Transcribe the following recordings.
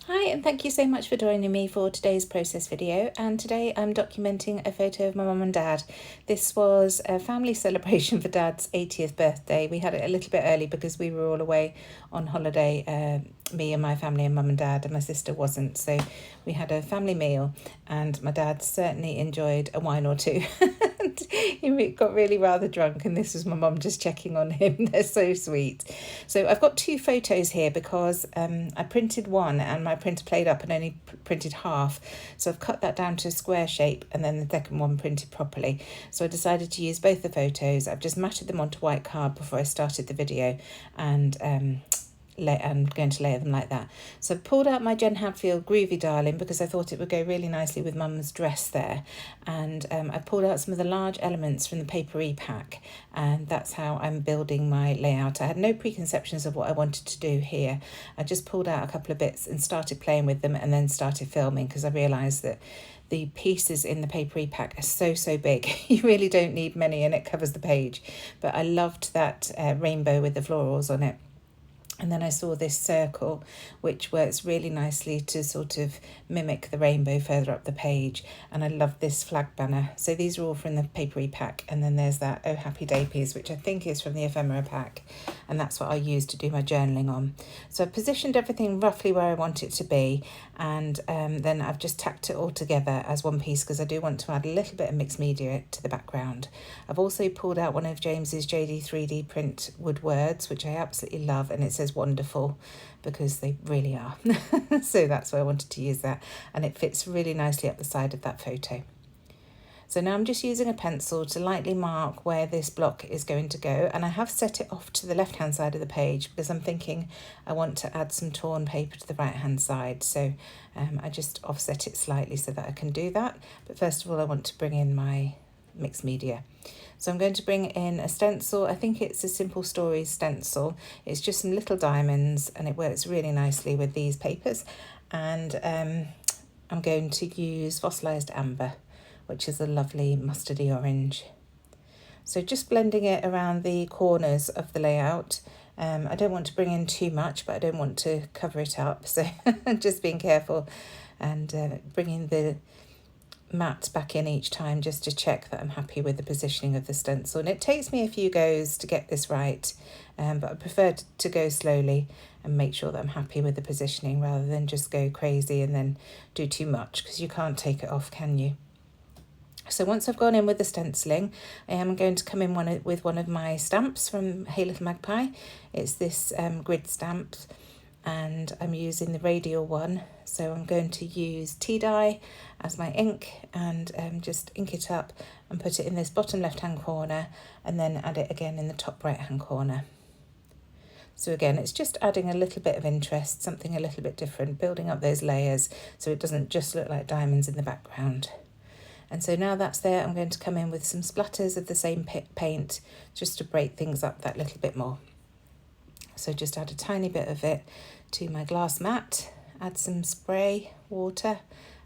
Hi, and thank you so much for joining me for today's process video. And today I'm documenting a photo of my mum and dad. This was a family celebration for Dad's 80th birthday. We had it a little bit early because we were all away on holiday, me and my family and mum and dad, and my sister wasn't. So we had a family meal, and my dad certainly enjoyed a wine or two. He got really rather drunk, and this was my mum just checking on him. They're so sweet. So I've got two photos here because I printed one and my printer played up and only printed half. So I've cut that down to a square shape, and then the second one printed properly. So I decided to use both the photos. I've just matted them onto white card before I started the video, and I'm going to layer them like that. So I pulled out my Hadfield Groovy Darlin because I thought it would go really nicely with Mum's dress there. And I pulled out some of the large elements from the paper e-pack, and that's how I'm building my layout. I had no preconceptions of what I wanted to do here. I just pulled out a couple of bits and started playing with them, and then started filming because I realised that the pieces in the paper e-pack are so big. You really don't need many, and it covers the page. But I loved that rainbow with the florals on it. And then I saw this circle, which works really nicely to sort of mimic the rainbow further up the page. And I love this flag banner. So these are all from the papery pack. And then there's that Oh Happy Day piece, which I think is from the ephemera pack. And that's what I use to do my journaling on. So I've positioned everything roughly where I want it to be. And then I've just tacked it all together as one piece because I do want to add a little bit of mixed media to the background. I've also pulled out one of James's JD 3D print wood words, which I absolutely love. And it says wonderful because they really are. So that's why I wanted to use that, and it fits really nicely up the side of that photo. So now I'm just using a pencil to lightly mark where this block is going to go, and I have set it off to the left hand side of the page because I'm thinking I want to add some torn paper to the right hand side. So I just offset it slightly so that I can do that. But first of all, I want to bring in my mixed media. So I'm going to bring in a stencil. I think it's a Simple Stories stencil. It's just some little diamonds, and it works really nicely with these papers. And I'm going to use Fossilized Amber, which is a lovely mustardy orange. So just blending it around the corners of the layout. I don't want to bring in too much, but I don't want to cover it up. So just being careful and bringing the mat back in each time just to check that I'm happy with the positioning of the stencil. And it takes me a few goes to get this right, but I prefer to go slowly and make sure that I'm happy with the positioning rather than just go crazy and then do too much, because you can't take it off, can you? So once I've gone in with the stenciling, I am going to come in with one of my stamps from Hey Little Magpie. It's this grid stamp, and I'm using the radial one. So I'm going to use tea dye as my ink and just ink it up and put it in this bottom left hand corner, and then add it again in the top right hand corner. So again, it's just adding a little bit of interest, something a little bit different, building up those layers so it doesn't just look like diamonds in the background. And so now that's there, I'm going to come in with some splatters of the same paint just to break things up that little bit more. So just add a tiny bit of it to my glass mat, add some spray water,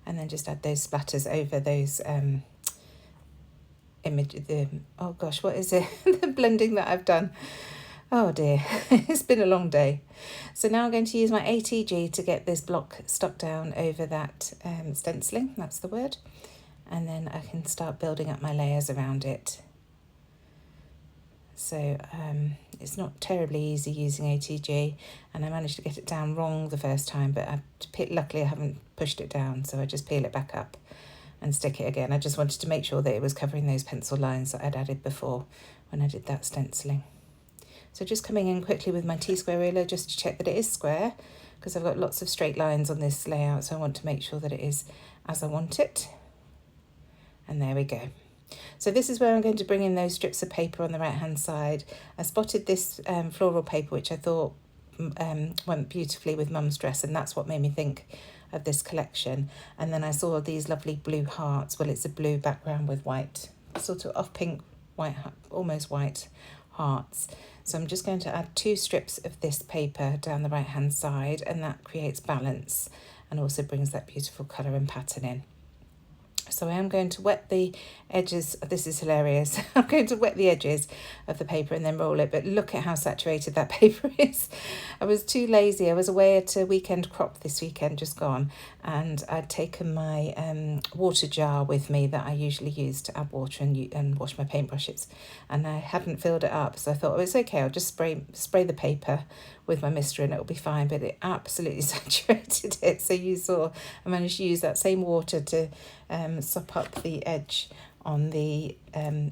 and then just add those splatters over those oh gosh, what is it? The blending that I've done. Oh dear, it's been a long day. So now I'm going to use my ATG to get this block stuck down over that stenciling, that's the word. And then I can start building up my layers around it. So it's not terribly easy using ATG, and I managed to get it down wrong the first time, but luckily I haven't pushed it down, so I just peel it back up and stick it again. I just wanted to make sure that it was covering those pencil lines that I'd added before when I did that stenciling. So just coming in quickly with my T-square ruler just to check that it is square, because I've got lots of straight lines on this layout, so I want to make sure that it is as I want it. And there we go. So this is where I'm going to bring in those strips of paper on the right hand side. I spotted this floral paper, which I thought went beautifully with Mum's dress, and that's what made me think of this collection. And then I saw these lovely blue hearts. Well, it's a blue background with white, sort of off pink, white, almost white hearts. So I'm just going to add 2 strips of this paper down the right hand side, and that creates balance and also brings that beautiful colour and pattern in. So I am going to wet the edges. This is hilarious. I'm going to wet the edges of the paper and then roll it. But look at how saturated that paper is. I was too lazy. I was away at a weekend crop this weekend, just gone. And I'd taken my water jar with me that I usually use to add water and wash my paintbrushes. And I hadn't filled it up. So I thought, oh, it's okay. I'll just spray the paper with my mister and it'll be fine. But it absolutely saturated it. So you saw I managed to use that same water to sop up the edge on the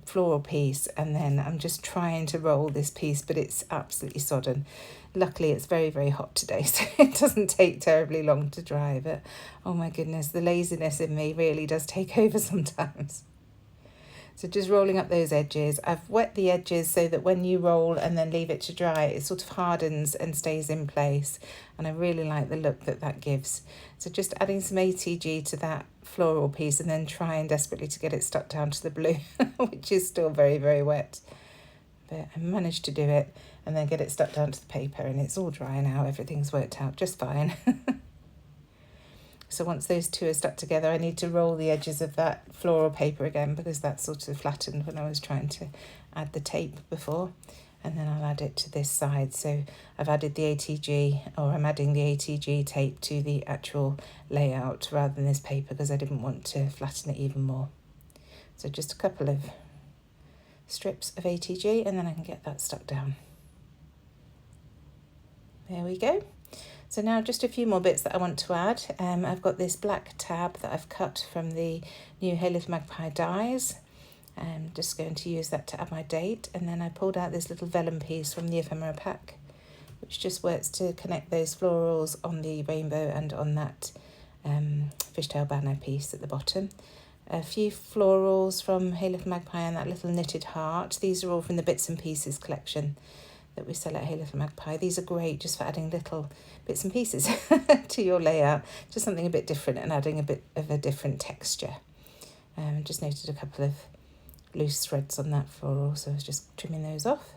floral piece, and then I'm just trying to roll this piece, but it's absolutely sodden. Luckily it's very, very hot today, so it doesn't take terribly long to dry, but oh my goodness, the laziness in me really does take over sometimes. So just rolling up those edges. I've wet the edges so that when you roll and then leave it to dry, it sort of hardens and stays in place. And I really like the look that that gives. So just adding some ATG to that floral piece and then trying desperately to get it stuck down to the blue, which is still very, very wet. But I managed to do it and then get it stuck down to the paper, and it's all dry now. Everything's worked out just fine. So once those two are stuck together, I need to roll the edges of that floral paper again because that sort of flattened when I was trying to add the tape before. And then I'll add it to this side. So I've added the ATG, or I'm adding the ATG tape to the actual layout rather than this paper because I didn't want to flatten it even more. So just a couple of strips of ATG and then I can get that stuck down. There we go. So now just a few more bits that I want to add. I've got this black tab that I've cut from the new Hey Little Magpie dies. I'm just going to use that to add my date. And then I pulled out this little vellum piece from the ephemera pack, which just works to connect those florals on the rainbow and on that fishtail banner piece at the bottom. A few florals from Hey Little Magpie and that little knitted heart. These are all from the Bits and Pieces collection that we sell at Hey Little Magpie. These are great just for adding little bits and pieces to your layout, just something a bit different and adding a bit of a different texture. Just noted a couple of loose threads on that floral, so I was just trimming those off.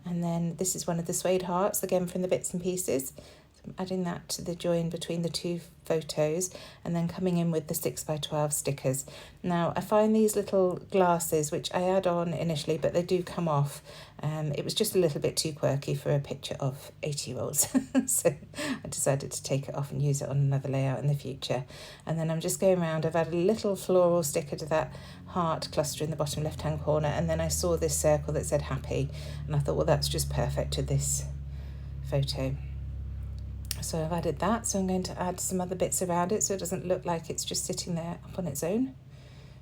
And then this is one of the suede hearts, again from the Bits and Pieces. So I'm adding that to the join between the two photos and then coming in with the 6x12 stickers. Now I find these little glasses, which I add on initially, but they do come off. It was just a little bit too quirky for a picture of 80-year-olds. So I decided to take it off and use it on another layout in the future. And then I'm just going around, I've added a little floral sticker to that heart cluster in the bottom left-hand corner, and then I saw this circle that said happy, and I thought, well, that's just perfect to this photo. So I've added that, so I'm going to add some other bits around it so it doesn't look like it's just sitting there up on its own.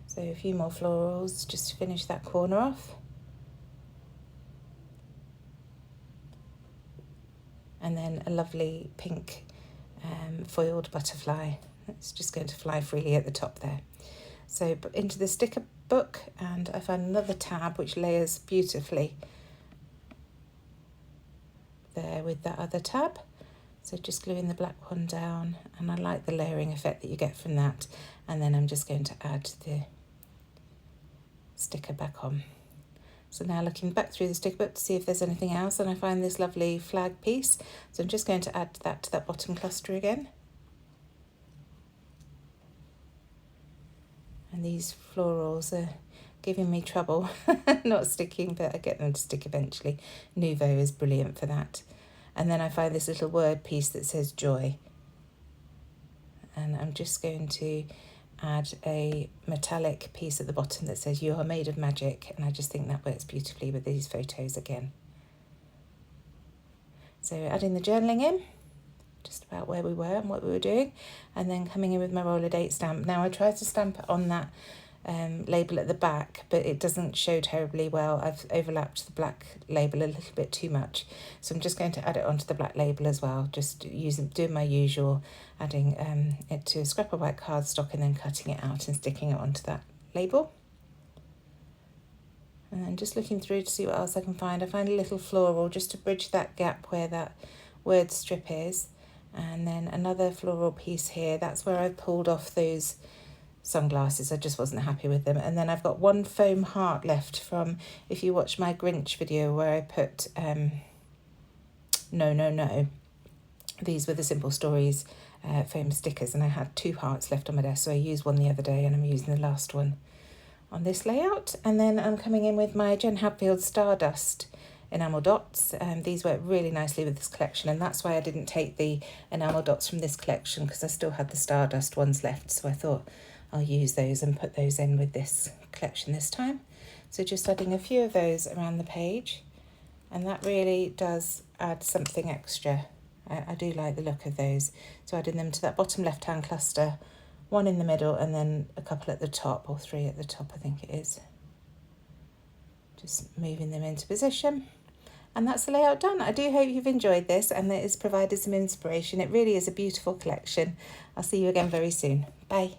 So a few more florals just to finish that corner off. And then a lovely pink foiled butterfly. It's just going to fly freely at the top there. So into the sticker book, and I found another tab which layers beautifully there with that other tab. So just gluing the black one down, and I like the layering effect that you get from that. And then I'm just going to add the sticker back on. So now looking back through the sticker book to see if there's anything else, and I find this lovely flag piece. So I'm just going to add that to that bottom cluster again. And these florals are giving me trouble, not sticking, but I get them to stick eventually. Nouveau is brilliant for that. And then I find this little word piece that says joy. And I'm just going to add a metallic piece at the bottom that says you are made of magic, and I just think that works beautifully with these photos again. So adding the journaling in, just about where we were and what we were doing, and then coming in with my roller date stamp. Now I tried to stamp it on that label at the back, but it doesn't show terribly well. I've overlapped the black label a little bit too much, so I'm just going to add it onto the black label as well, just doing my usual, adding it to a scrap of white cardstock and then cutting it out and sticking it onto that label. And then just looking through to see what else I can find. I find a little floral just to bridge that gap where that word strip is, and then another floral piece here. That's where I've pulled off those sunglasses. I just wasn't happy with them. And then I've got one foam heart left from, if you watch my Grinch video where I put no, These were the Simple Stories foam stickers, and I had 2 hearts left on my desk, so I used one the other day and I'm using the last one on this layout. And then I'm coming in with my Jen Hadfield Stardust enamel dots. These work really nicely with this collection, and that's why I didn't take the enamel dots from this collection, because I still had the Stardust ones left, so I thought I'll use those and put those in with this collection this time. So just adding a few of those around the page, and that really does add something extra. I do like the look of those. So adding them to that bottom left hand cluster, 1 in the middle, and then a couple at the top, or 3 at the top I think it is. Just moving them into position. And that's the layout done. I do hope you've enjoyed this and that it's provided some inspiration. It really is a beautiful collection. I'll see you again very soon. Bye.